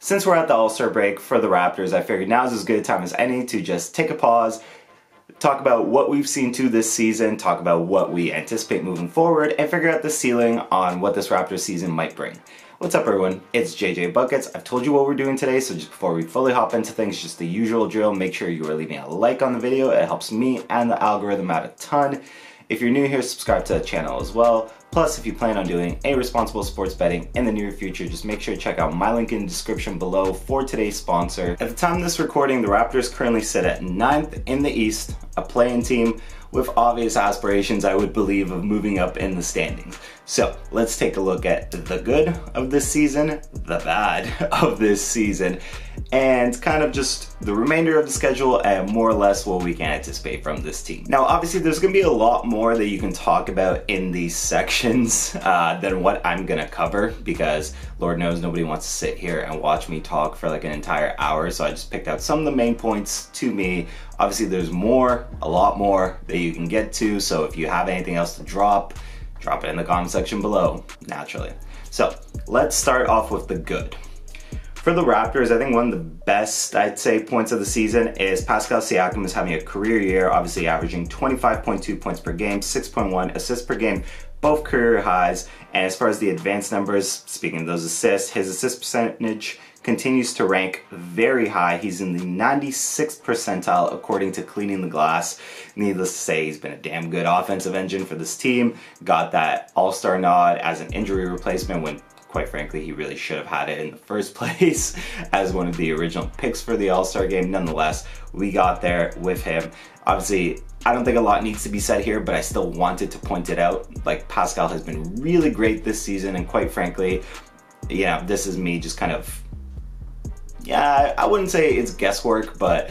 Since we're at the All-Star break for the Raptors, I figured now's as good a time as any to just take a pause, talk about what we've seen to this season, talk about what we anticipate moving forward, and figure out the ceiling on what this Raptors season might bring. What's up everyone, it's JJ Buckets. I've told you what we're doing today, so just before we fully hop into things, just the usual drill, make sure you are leaving a like on the video. It helps me and the algorithm out a ton. If you're new here, subscribe to the channel as well. Plus, if you plan on doing a responsible sports betting in the near future, just make sure to check out my link in the description below for today's sponsor. At the time of this recording, the Raptors currently sit at 9th in the East, a play-in team with obvious aspirations, I would believe, of moving up in the standings. So let's take a look at the good of this season, the bad of this season, and kind of just the remainder of the schedule and more or less what we can anticipate from this team. Now, obviously, there's going to be a lot more that you can talk about in these sections than what I'm going to cover, because Lord knows nobody wants to sit here and watch me talk for like an entire hour, so I just picked out some of the main points to me. Obviously, there's more, a lot more that you can get to, so if you have anything else to drop it in the comment section below, naturally. So let's start off with the good. For the Raptors, I think one of the best, I'd say, points of the season is Pascal Siakam is having a career year, obviously averaging 25.2 points per game, 6.1 assists per game, both career highs. And as far as the advanced numbers, speaking of those assists, his assist percentage continues to rank very high. He's in the 96th percentile according to Cleaning the Glass. Needless to say, he's been a damn good offensive engine for this team. Got that all-star nod as an injury replacement when, quite frankly, he really should have had it in the first place as one of the original picks for the All-Star game. Nonetheless, we got there with him. Obviously, I don't think a lot needs to be said here, but I still wanted to point it out. Like, Pascal has been really great this season, and quite frankly, you know, this is me just kind of, yeah, I wouldn't say it's guesswork, but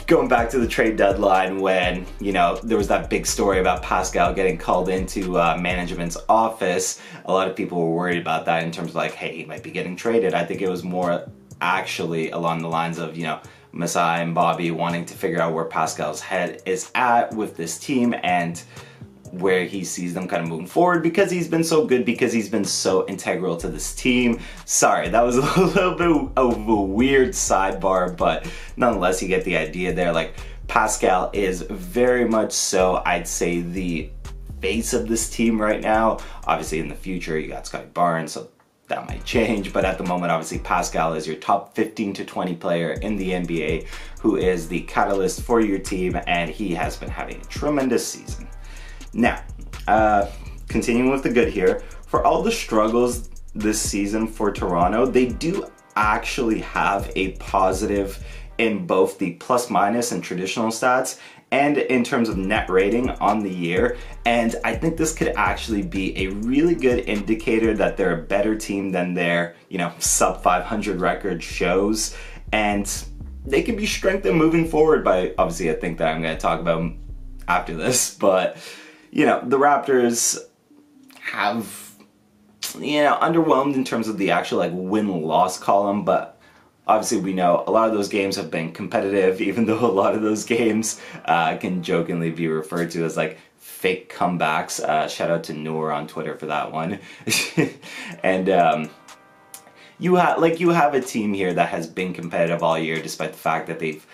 going back to the trade deadline when, you know, there was that big story about Pascal getting called into management's office, a lot of people were worried about that in terms of like, hey, he might be getting traded. I think it was more actually along the lines of, you know, Masai and Bobby wanting to figure out where Pascal's head is at with this team and where he sees them kind of moving forward, because he's been so good, because he's been so integral to this team. Sorry, that was a little bit of a weird sidebar, but nonetheless, you get the idea there. Like, Pascal is very much so, I'd say, the face of this team right now. Obviously, in the future, you got Scotty Barnes, so that might change, but at the moment, obviously, Pascal is your top 15 to 20 player in the NBA who is the catalyst for your team, and he has been having a tremendous season. Now, continuing with the good here, for all the struggles this season for Toronto, they do actually have a positive in both the plus minus and traditional stats and in terms of net rating on the year. And I think this could actually be a really good indicator that they're a better team than their, you know, sub 500 record shows. And they can be strengthened moving forward by, obviously, I think that I'm going to talk about after this, but you know, the Raptors have, you know, underwhelmed in terms of the actual like win-loss column, but obviously we know a lot of those games have been competitive, even though a lot of those games can jokingly be referred to as like fake comebacks. Shout out to Noor on Twitter for that one. And you have a team here that has been competitive all year, despite the fact that they've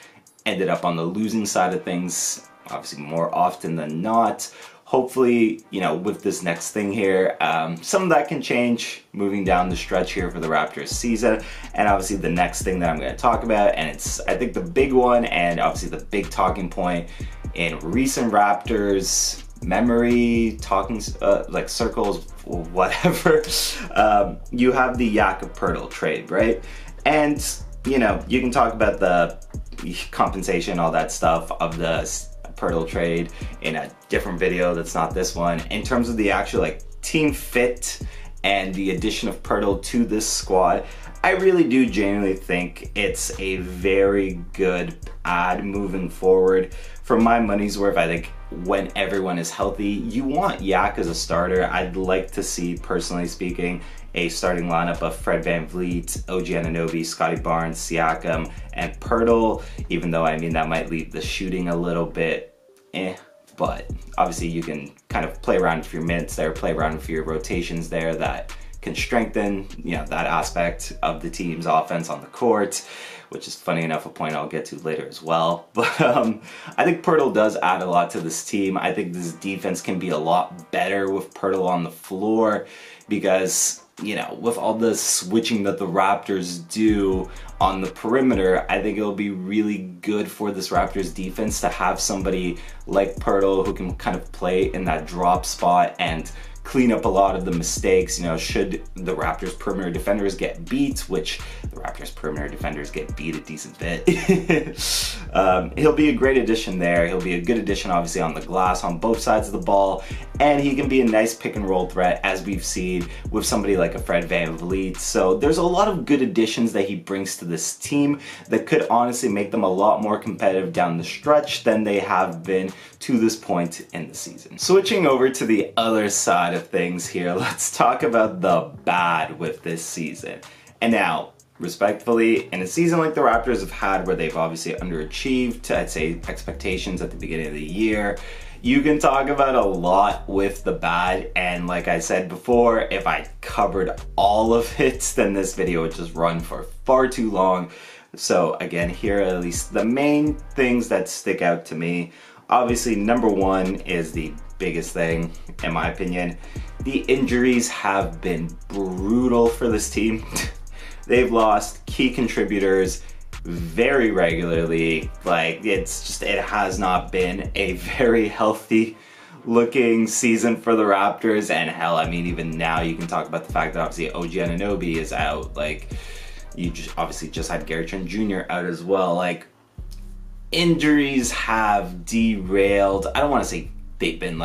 ended up on the losing side of things, obviously more often than not. Hopefully, you know, with this next thing here, some of that can change moving down the stretch here for the Raptors season. And obviously the next thing that I'm going to talk about, and it's, I think, the big one and obviously the big talking point in recent Raptors memory, talking like circles, whatever, you have the Jakob Poeltl trade, right? And, you know, you can talk about the compensation, all that stuff of the Poeltl trade in a different video that's not this one. In terms of the actual like team fit and the addition of Poeltl to this squad, I really do genuinely think it's a very good add moving forward. For my money's worth, I think when everyone is healthy, you want Yak as a starter. I'd like to see, personally speaking, a starting lineup of Fred VanVleet, OG Anunoby, Scotty Barnes, Siakam, and Poeltl, even though, I mean, that might leave the shooting a little bit but obviously you can kind of play around with your minutes there, play around with your rotations there that can strengthen, that aspect of the team's offense on the court, which is funny enough a point I'll get to later as well. But I think Poeltl does add a lot to this team. I think this defense can be a lot better with Poeltl on the floor because, with all the switching that the Raptors do on the perimeter, I think it'll be really good for this Raptors defense to have somebody like Poeltl who can kind of play in that drop spot and clean up a lot of the mistakes, should the Raptors perimeter defenders get beat, which the Raptors perimeter defenders get beat a decent bit. He'll be a great addition there. He'll be a good addition obviously on the glass on both sides of the ball, and he can be a nice pick and roll threat as we've seen with somebody like a Fred VanVleet. So there's a lot of good additions that he brings to this team that could honestly make them a lot more competitive down the stretch than they have been to this point in the season. Switching over to the other side of things here, let's talk about the bad with this season. And now, respectfully, in a season like the Raptors have had where they've obviously underachieved, I'd say, expectations at the beginning of the year, you can talk about a lot with the bad, and like I said before, if I covered all of it, then this video would just run for far too long. So again, here are at least the main things that stick out to me. Obviously, number one is the biggest thing, in my opinion. The injuries have been brutal for this team. They've lost key contributors very regularly. It has not been a very healthy looking season for the Raptors. And hell, I mean, even now you can talk about the fact that obviously OG Anunoby is out. You obviously just had Gary Trent Jr. out as well. Injuries have derailed. I don't want to say they've been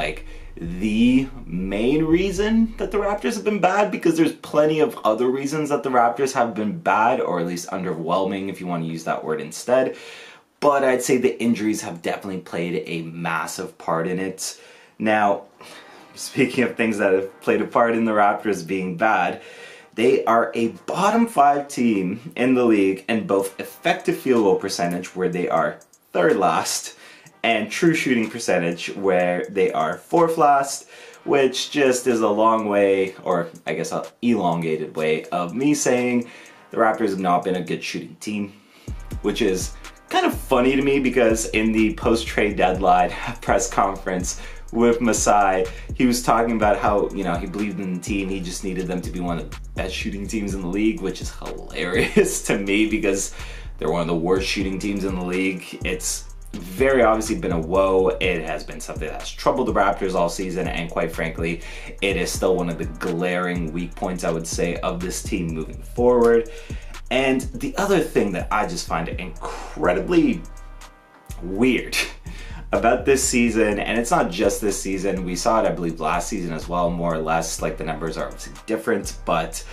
the main reason that the Raptors have been bad, because there's plenty of other reasons that the Raptors have been bad, or at least underwhelming if you want to use that word instead. But I'd say the injuries have definitely played a massive part in it. Now, speaking of things that have played a part in the Raptors being bad, they are a bottom 5 team in the league in both effective field goal percentage, where they are 3rd last, and true shooting percentage, where they are 4th last, which just is a long way, or I guess an elongated way of me saying the Raptors have not been a good shooting team, which is kind of funny to me because in the post-trade deadline press conference with Masai, he was talking about how, he believed in the team, he just needed them to be one of the best shooting teams in the league, which is hilarious to me because they're one of the worst shooting teams in the league. It's very obviously been a woe. It has been something that's troubled the Raptors all season, and quite frankly, it is still one of the glaring weak points, I would say, of this team moving forward. And the other thing that I just find incredibly weird about this season, and it's not just this season, we saw it I believe last season as well, more or less, the numbers are obviously different, but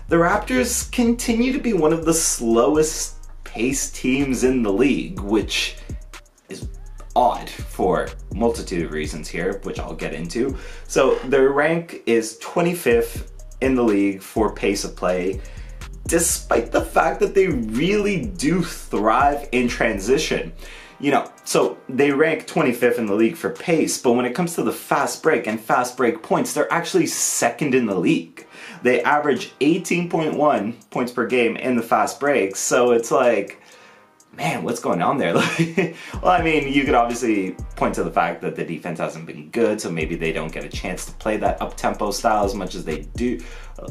the Raptors continue to be one of the slowest paced teams in the league, which is odd for a multitude of reasons here, which I'll get into. So their rank is 25th in the league for pace of play, despite the fact that they really do thrive in transition. So they rank 25th in the league for pace, but when it comes to the fast break and fast break points, they're actually 2nd in the league. They average 18.1 points per game in the fast breaks, so it's man, what's going on there? Well, I mean, you could obviously point to the fact that the defense hasn't been good, so maybe they don't get a chance to play that up-tempo style as much as they do,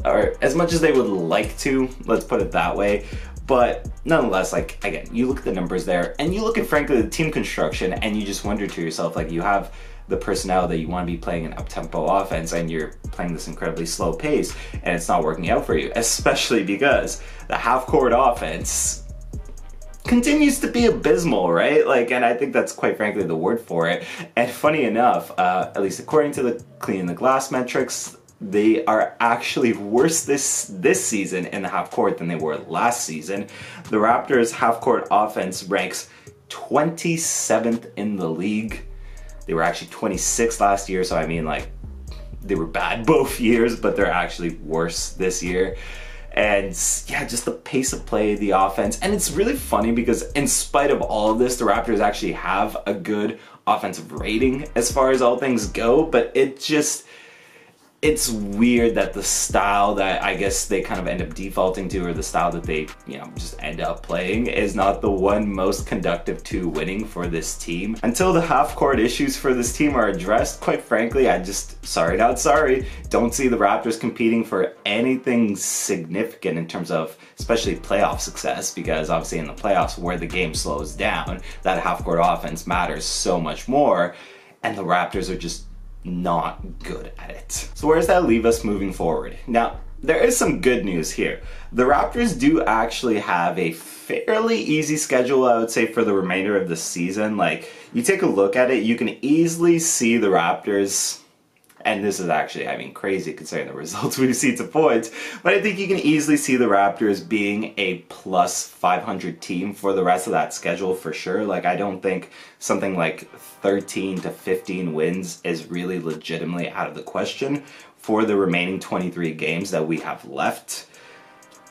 or as much as they would like to, let's put it that way. But nonetheless, again, you look at the numbers there, and you look at, frankly, the team construction, and you just wonder to yourself, you have the personnel that you want to be playing an up-tempo offense, and you're playing this incredibly slow pace, and it's not working out for you, especially because the half-court offense continues to be abysmal, right? And I think that's quite frankly the word for it. And funny enough, at least according to the clean the glass metrics, they are actually worse this season in the half court than they were last season. The Raptors half court offense ranks 27th in the league. They were actually 26th last year, so I mean, they were bad both years, but they're actually worse this year. And yeah, just the pace of play, the offense. And it's really funny because in spite of all of this, the Raptors actually have a good offensive rating as far as all things go, but it's it's weird that the style that I guess they kind of end up defaulting to, or the style that they, you know, just end up playing, is not the one most conductive to winning for this team. Until the half-court issues for this team are addressed, quite frankly, I just, sorry not sorry, don't see the Raptors competing for anything significant in terms of especially playoff success, because obviously in the playoffs where the game slows down, that half-court offense matters so much more, and the Raptors are just not good at it. So where does that leave us moving forward? Now, there is some good news here. The Raptors do actually have a fairly easy schedule, I would say, for the remainder of the season. Like, you take a look at it, you can easily see the Raptors, and this is actually, I mean, crazy considering the results we've seen to points, but I think you can easily see the Raptors being a plus 500 team for the rest of that schedule for sure. Like, I don't think something like 13 to 15 wins is really legitimately out of the question for the remaining 23 games that we have left.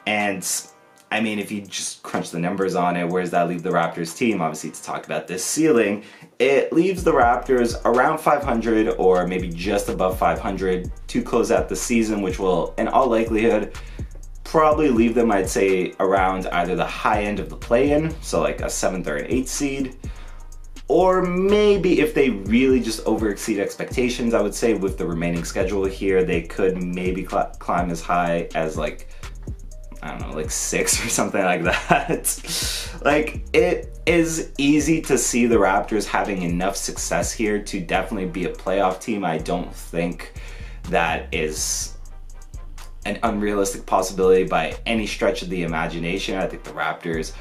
And I mean, if you just crunch the numbers on it, where does that leave the Raptors team? Obviously, to talk about this ceiling, it leaves the Raptors around 500 or maybe just above 500 to close out the season, which will, in all likelihood, probably leave them, I'd say, around either the high end of the play-in, so like a 7th or an 8th seed, or maybe if they really just over-exceed expectations, I would say with the remaining schedule here, they could maybe climb as high as like, I don't know, like 6 or something like that. Like, it is easy to see the Raptors having enough success here to definitely be a playoff team. I don't think that is an unrealistic possibility by any stretch of the imagination. I think the Raptors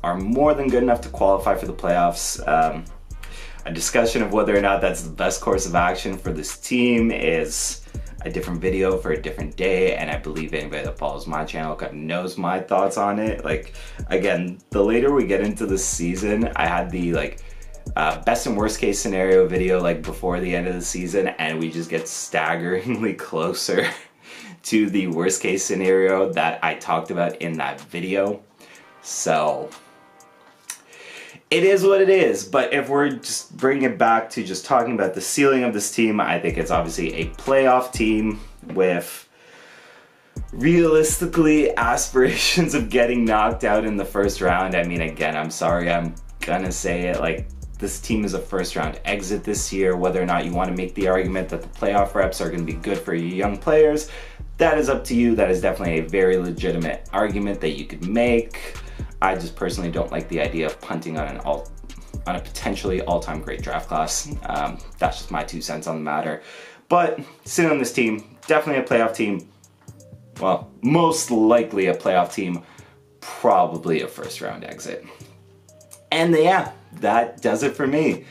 are more than good enough to qualify for the playoffs. A discussion of whether or not that's the best course of action for this team is a different video for a different day, and I believe anybody that follows my channel kind of knows my thoughts on it. Like, again, the later we get into the season, I had the best and worst case scenario video like before the end of the season, and we just get staggeringly closer to the worst case scenario that I talked about in that video. So it is what it is, but if we're just bringing it back to just talking about the ceiling of this team, I think it's obviously a playoff team with realistically aspirations of getting knocked out in the first round. I mean, again, I'm sorry, I'm gonna say it, like, this team is a first round exit this year. Whether or not you want to make the argument that the playoff reps are going to be good for your young players, that is up to you. That is definitely a very legitimate argument that you could make. I just personally don't like the idea of punting on a potentially all-time great draft class. That's just my 2 cents on the matter. But sitting on this team, definitely a playoff team. Well, most likely a playoff team, probably a first round exit. And yeah, that does it for me.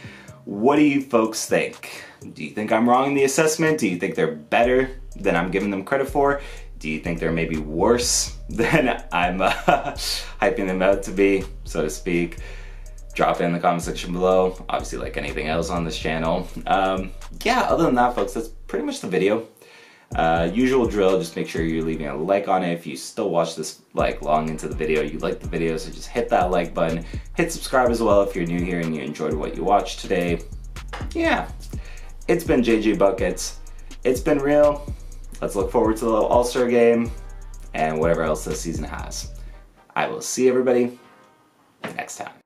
What do you folks think? Do you think I'm wrong in the assessment? Do you think they're better than I'm giving them credit for? Do you think they're maybe worse than I'm hyping them out to be, so to speak? Drop it in the comment section below. Obviously, like anything else on this channel. Yeah, other than that, folks, that's pretty much the video. Usual drill, just make sure you're leaving a like on it. If you still watch this like long into the video, you like the video, so just hit that like button. Hit subscribe as well if you're new here and you enjoyed what you watched today. Yeah, it's been JJ Buckets. It's been real. Let's look forward to the All-Star game and whatever else this season has. I will see everybody next time.